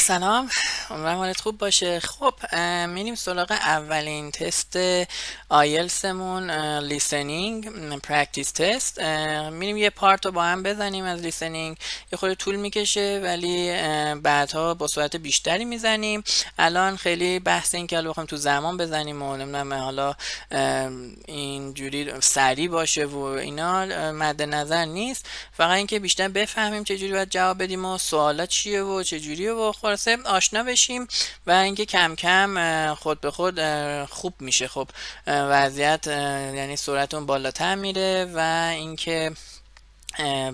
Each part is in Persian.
سلام، امیدوارم حالت خوب باشه. خب میریم سراغ اولین تست آیلتسمون، لیسنینگ پرکتیس تست. میریم یه پارت رو با هم بزنیم از لیسنینگ. یه خورده طول میکشه ولی بعدها با سرعت بیشتری میزنیم. الان خیلی بحث این که حالا بخوایم تو زمان بزنیم و نمیدونم حالا اینجوری سریع باشه و اینا مد نظر نیست. فقط اینکه بیشتر بفهمیم چجوری باید جواب بدیم و سوالات چیه و چجوریه و خلاصه آشنا بشیم و اینکه کم کم خود به خود خوب میشه. خب وضعیت یعنی سرعتون بالاتر میره و اینکه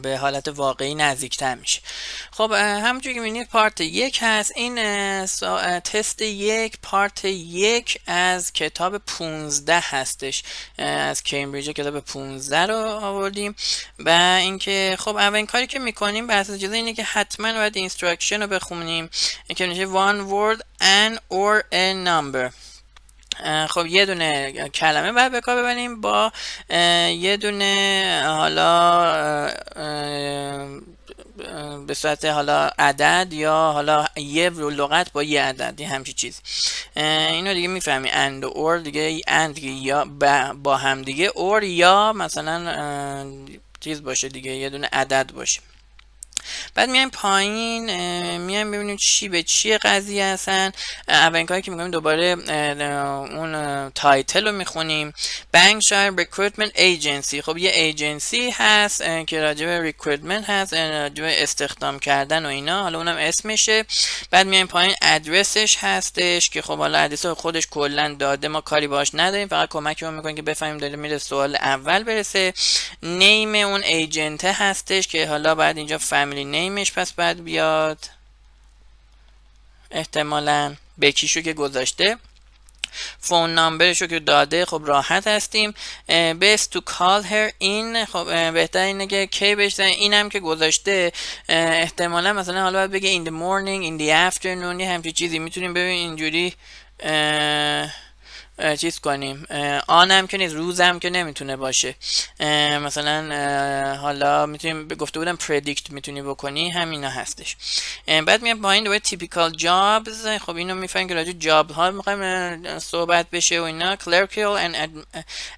به حالت واقعی نزدیکتر میشه. خب همونجوری که میبینید پارت 1 هست. این تست 1 پارت 1 از کتاب 15 هستش، از کمبریج کتاب 15 رو آوردیم. و اینکه خب اولین کاری که میکنیم بر اساس اجازه اینه که حتما باید اینستراکشن رو بخونیم که میشه one word an or a number. خب یه دونه کلمه باید به کار ببریم با یه دونه حالا به صورت حالا عدد یا حالا یه لغت با یه عدد، یه همچی چیز. اینو دیگه میفهمی and or دیگه and دیگه یا با هم دیگه or یا مثلا چیز باشه دیگه، یه دونه عدد باشه. بعد میایم پایین میایم ببینیم چی به چی قضیه هستن. اولین کاری که میکنیم دوباره اون تایتل رو میخونیم. بنگشایر ریکروتمنت ایجنسی. خب یه ایجنسی هست که راجع به ریکروتمنت هست، راجع به استخدام کردن و اینا، حالا اونم اسمشه. بعد میایم پایین ادرسش هستش که خب حالا ادرس خودش کلا داده، ما کاری باش نداریم، فقط کمکمون میکنه که بفهمیم داره میره سوال اول برسه. نیم اون ایجنت هستش که حالا بعد اینجا فامیلی نیمش پس بعد بیاد، احتمالاً بکیشو که گذاشته. فون نامبرشو که داده، خب راحت هستیم. best to call her in، خب بهتر اینه که کی بهش زنگ، اینم که گذاشته احتمالاً مثلا حالا باید بگه in the morning in the afternoon، یه همچین چیزی میتونیم ببین اینجوری چیز کنیم. آنم که نیست، روزم که نمیتونه باشه. مثلا حالا میتونیم گفته بودم پردیکت میتونی بکنی، همینا هستش. بعد میام پایین دوباره تیپیکال جابز. خب اینو میفهمیم که راجع جاب ها میخوایم صحبت بشه و اینا. کلرکیال اند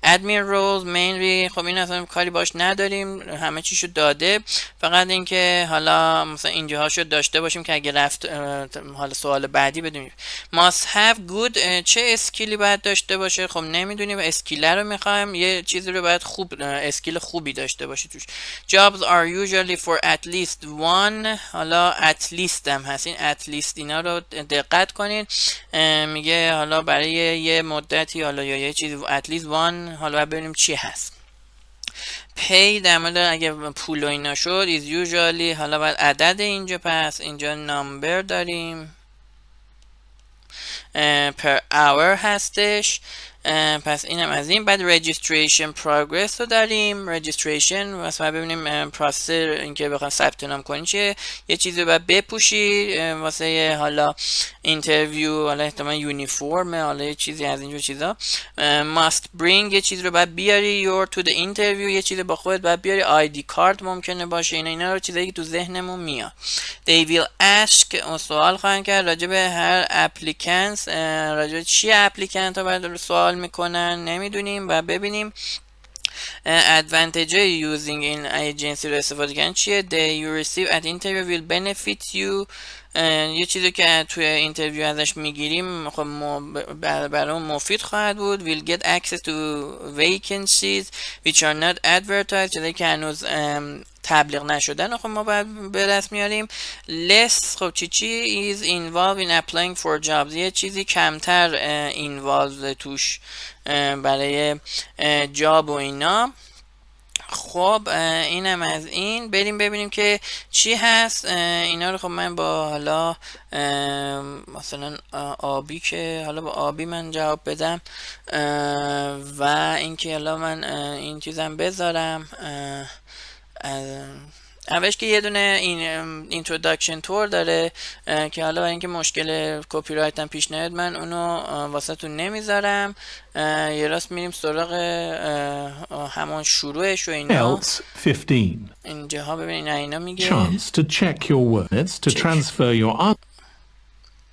ادمین رولز مینلی، خب این اصلا کاری باش نداریم، همه چیشو داده. فقط اینکه حالا مثلا اینجاهاشو داشته باشیم که اگه رفت حالا سوال بعدی بدونیم. must have good، چه اسکیلی باید داشته باشه؟ خب نمیدونیم، اسکیل رو میخوایم، یه چیزی رو باید خوب اسکیل خوبی داشته باشه توش. jobs are usually for at least one، حالا at least هم هست، این at least اینا رو دقت کنین. میگه حالا برای یه مدتی حالا یا یه چیزی at least one، حالا ببینیم چی هست. pay در مورد اگه پول و اینا شد is usually، حالا باید عدد اینجا، پس اینجا number داریم. per hour هستش، پس اینم از این. بعد registration progress رو داریم. registration مثلا ببینیم پروسس اینکه بخوام ثبت نام کنی چیه، یه چیزی رو باید بپوشی واسه حالا اینترویو، حالا احتمال یونیفرم، حالا یه چیزی از اینجور چیزا. must bring، یه چیزی رو باید بیاری your to the interview، یه چیزی با خودت باید بیاری. آیدی کارت ممکنه باشه. اینا رو چیزایی که تو ذهنمون میاد. they will ask، سوال خواهند کرد راجع به هر applicants، راجع به چی اپلیکنت ها باید سوال میکنن نمیدونیم و ببینیم. advantage using in agency رو استفاده کردن چیه. they you receive at interview will benefit you، یه چیزی که توی اینترویو ازش میگیریم خب برای مفید خواهد بود. will get access to vacancies which are not advertised، چیزی که هنوز تبلیغ نشدن خب ما باید به دست میاریم. less، خب چی is involved in applying for jobs، یه چیزی کمتر involved توش برای جاب و اینا. خب اینم از این. بریم ببینیم که چی هست. اینا رو خب من با حالا مثلا آبی، که حالا با آبی من جواب بدم و اینکه حالا من این چیزم بذارم. اولش که یه دونه این اینتروداکشن تور داره که حالا برای اینکه مشکل کپی رایت هم پیش نیاد من اونو واسه تون نمیذارم. یه راست میریم سراغ همون شروعش و اینا. 15. اینجاها ببینین اینا میگه Chance to check your words, to transfer your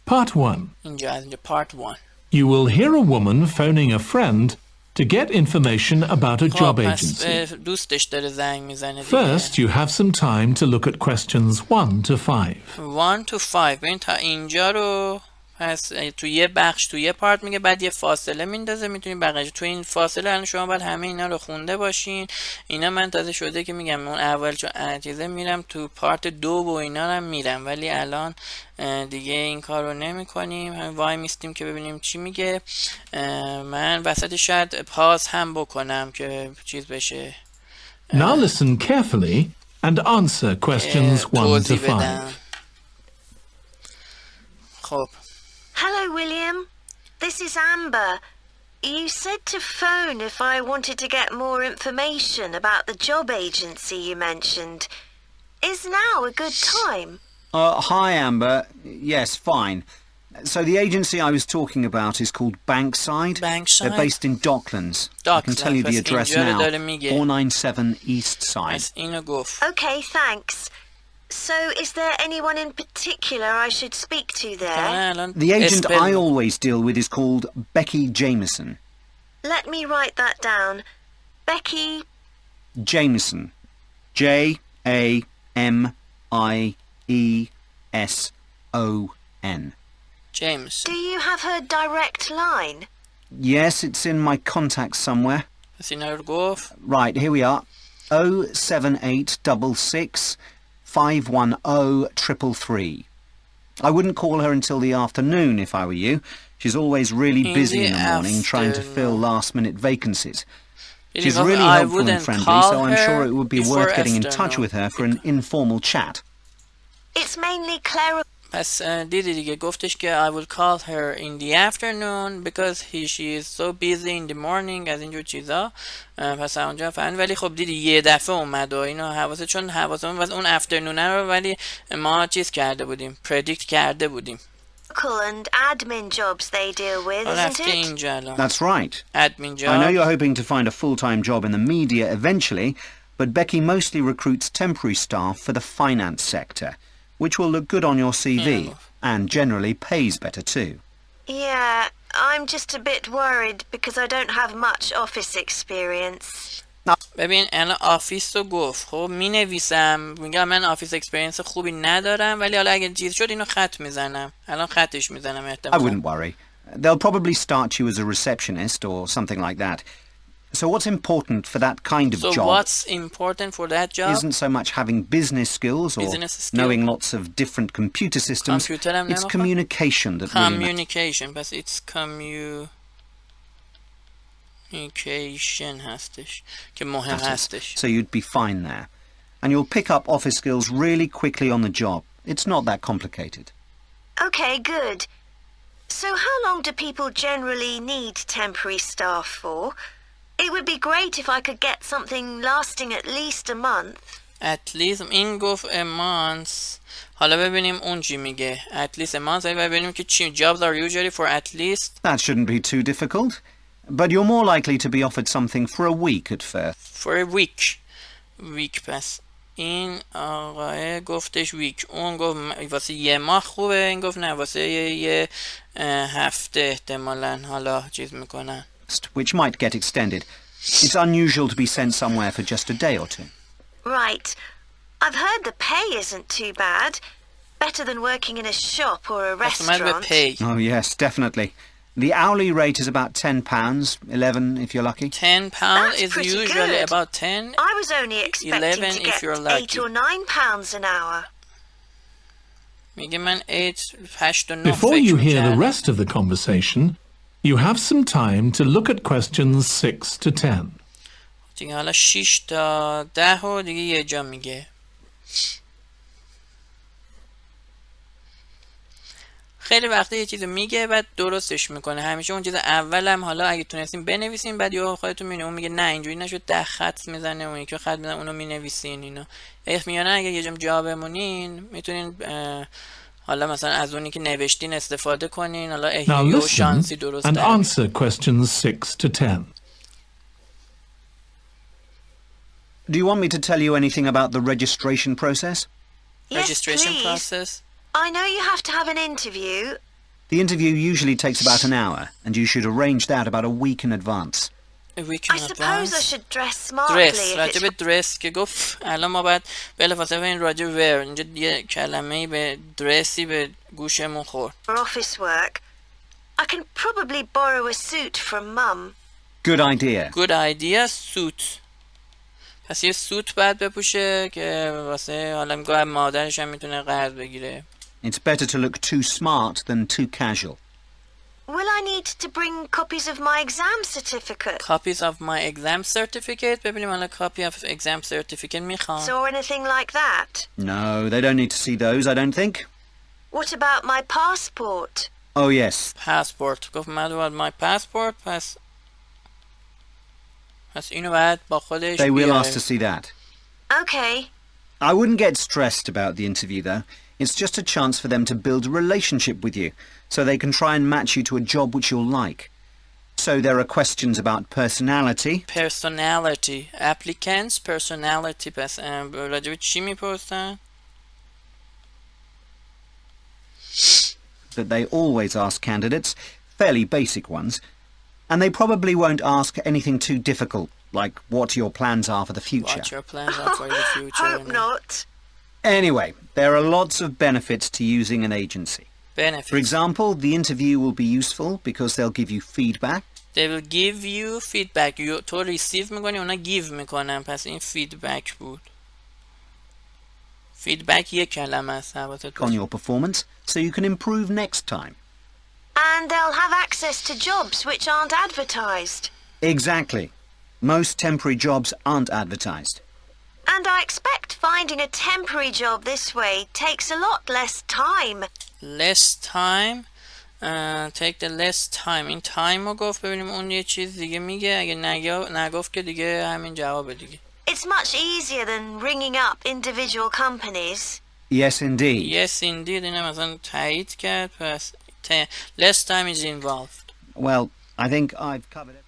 Part 1. اینجا از اینجا part 1. You will hear a woman phoning a friend to get information about a job پس agency. دوستش داره زنگ میزنه دیگه. First, you have some time to look at questions 1 to 5. 1 to 5. ببین تا اینجا رو پس تو یه بخش تو یه پارت میگه، بعد یه فاصله میندازه، میتونی بقیه تو این فاصله الان شما باید همه اینا رو خونده باشین. اینا من تازه شده که میگم اون اول چون چیزه میرم تو پارت 2 و اینا هم میرم، ولی الان دیگه این کار رو نمی کنیم، همین وای میستیم که ببینیم چی میگه. من وسط شاید پاس هم بکنم که چیز بشه. Now listen carefully and answer questions 1 to 5. خب Hello, William. This is Amber. You said to phone if I wanted to get more information about the job agency you mentioned. Is now a good time? Hi, Amber. Yes, fine. So the agency I was talking about is called Bankside. Bankside? They're based in Docklands. I can tell you the address now. 497 East Side. پس اینو گفت. Okay, thanks. So, is there anyone in particular I should speak to there? The agent I always deal with is called Becky Jameson. Let me write that down. Becky Jameson. Jamieson. James. Do you have her direct line? Yes, it's in my contacts somewhere. پس اینا رو گفت. Right, here we are. 07866 510 I wouldn't call her until the afternoon if I were you. She's always really busy in the morning trying to fill last-minute vacancies. She's really helpful and friendly, so I'm sure it would be worth getting in touch with her for an informal chat. It's mainly clerical. پس دیدی دیگه گفتش که I will call her in the afternoon because she is so busy in the morning از اینجور چیزا. پس اونجا فهمید، ولی خب دیدی یه دفعه اومد و اینو حواسه، چون حواسمون واسه اون افترنون رو ولی ما چیز کرده بودیم، پردیکت کرده بودیم. And admin jobs they deal with, isn't it? That's right. Admin job. I know you're hoping to find a full-time job in the media eventually, but Becky mostly recruits temporary staff for the finance sector, which will look good on your CV and generally pays better too. Yeah, I'm just a bit worried because I don't have much office experience. ببین الان آفیس رو گفت، خب می نویسم میگم من آفیس اکسپریانس خوبی ندارم، ولی حالا اگه چیز شد اینو خط میزنم، الان خطش میزنم احتمالاً. I wouldn't worry. They'll probably start you as a receptionist or something like that. So what's important for that kind of job? So what's important for that job? Isn't so much having business skills or knowing lots of different computer systems. It's communication that really matters. Communication, but it's communication هستش که مهم هستش. So you'd be fine there. And you'll pick up office skills really quickly on the job. It's not that complicated. Okay, good. So how long do people generally need temporary staff for? It would be great if I could get something lasting at least a month. At least این گفت a month. حالا ببینیم اون چی میگه. At least a month. و ببینیم که چی jobs are usually for at least. That shouldn't be too difficult. But you're more likely to be offered something for a week at first. For a week. Week پس. این آقای گفتش ویک، اون گفت واسه یه ماه خوبه، این گفت نه واسه یه هفته احتمالاً حالا چیز میکنن. Which might get extended. It's unusual to be sent somewhere for just a day or two. Right. I've heard the pay isn't too bad. Better than working in a shop or a restaurant. Pay. Oh yes, definitely. The hourly rate is about £10, 11 if you're lucky. £10 is usually good. About 10. I was only expecting to get 8 or 9 pounds an hour. میگه من 8 و 9 Before you hear the rest of the conversation, you have some time to look at questions 6 to 10. دیگه حالا 6 تا 10 و دیگه یه جا میگه. خیلی وقتا یه چیزو میگه بعد درستش میکنه. همیشه اون چیز اولم حالا اگه تونستین بنویسین، بعد یا خودتون میبینید اون میگه نه اینجوری نشد، 10 خط میزنه، اون یکی خط میزنه، اونو مینویسین. اینا میانه اگه یه جا بمونین میتونین حالا مثلا از اونی که نوشتین استفاده کنین، حالا احیانا و شانسی درست and answer questions 6 to 10. Do you want me to tell you anything about the registration process? Yes, registration please. process? I know you have to have an interview, The interview usually takes about an hour, and you should arrange that about a week in advance. I suppose I should dress smartly if راجب درس که گفت الان ما باید بلافاصله این راجب ور اینجا یه کلمه‌ای به درسی به گوشمون خورد. for office work. I can probably borrow a suit from Mum. Good idea. Good idea. suit. پس یه سوت باید بپوشه که واسه حالا میگه مادرش هم میتونه قرض بگیره. It's better to look too smart than too casual. Will I need to bring copies of my exam certificate? Copies of my exam certificate. ببینیم الان copy of exam certificate میخوام. Or anything like that? No, they don't need to see those, I don't think. What about my passport? Oh, yes. Passport. گفت من باید my passport. پس اینو باید با خودش They will بیاره. ask to see that. Okay. I wouldn't get stressed about the interview, though. It's just a chance for them to build a relationship with you, so they can try and match you to a job which you'll like. So there are questions about personality. Personality. Applicants. Personality. پس راجب چی میپرسن؟ That they always ask candidates, fairly basic ones, and they probably won't ask anything too difficult, like what your plans are for the future. What your plans are for the future. Hope not. Anyway, there are lots of benefits to using an agency. Benefits. For example, the interview will be useful because they'll give you feedback. They will give you feedback. تو receive میکنی اونا give میکنن. پس این feedback بود. feedback یک کلمه است. On your performance, so you can improve next time. And they'll have access to jobs which aren't advertised. Exactly. Most temporary jobs aren't advertised. And I expect finding a temporary job this way takes a lot less time. Less time. Take the less time. این time رو گفت. ببینیم اون یه چیز دیگه میگه. اگه نگفت که دیگه همین جواب دیگه. It's much easier than ringing up individual companies. Yes, indeed. Yes, indeed. اینم مثلا تایید کرد. پس less time is involved. Well, I think I've covered it.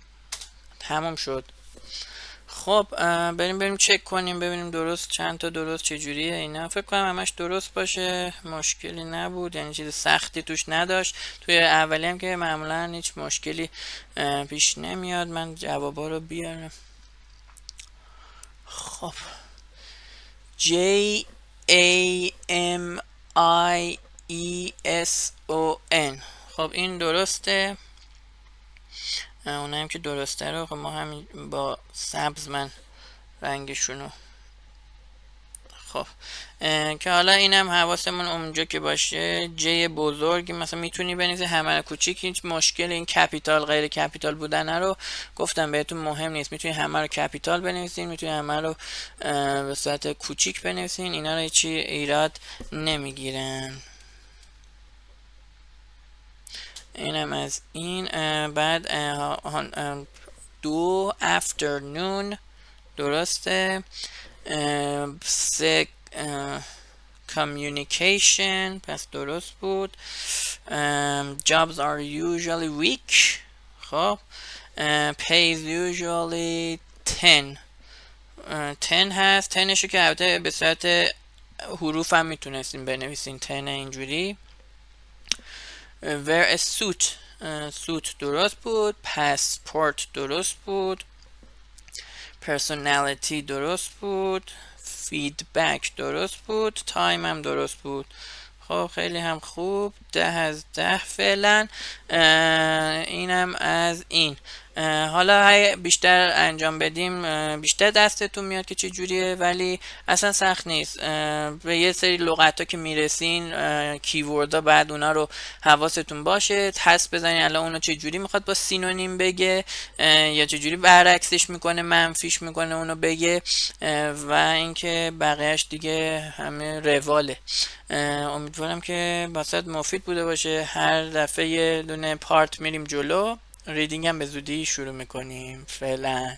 تموم شد. خب بریم چک کنیم ببینیم درست چند تا درست چجوریه اینا. فکر کنم همش درست باشه. مشکلی نبود، یعنی چیز سختی توش نداشت. توی اولی هم که معمولا هیچ مشکلی پیش نمیاد. من جوابا رو بیارم. خب J A M I E S O N. خب این درسته. اونایی که درسته رو خب ما همین با سبز من رنگشونو. خب که حالا اینم حواسمون اونجا که باشه. جی بزرگی مثلا میتونی بنویسی، همه کوچیک هیچ مشکل این کپیتال غیر کپیتال بودن رو گفتم بهتون مهم نیست. میتونی همه رو کپیتال بنویسین، میتونی همه رو به صورت کوچیک بنویسین. اینا رو هیچی ایراد نمیگیرن. اینم از این. بعد دو afternoon درسته. سه communication پس درست بود. Jobs are usually weak. خب pays usually 10 هست. 10 شو که البته به صورت حروف هم میتونستیم بنویسین 10 اینجوری. wear a suit درست بود. passport درست بود. personality درست بود. feedback درست بود. time هم درست بود. خب خیلی هم خوب. 10 از 10 فعلا. اینم از این. حالا بیشتر انجام بدیم بیشتر دستتون میاد که چه جوریه، ولی اصلا سخت نیست. به یه سری لغت ها که میرسین کیورد ها بعد اونا رو حواستون باشه. حدس بزنین الان اونو چه جوری میخواد با سینونیم بگه یا چه جوری برعکسش میکنه، منفیش میکنه اونو بگه، و اینکه بقیهش دیگه همه رواله. امیدوارم که واسط مفید بوده باشه. هر دفعه یه دونه پارت میریم جلو. ریدینگ هم به زودی شروع میکنیم. فعلا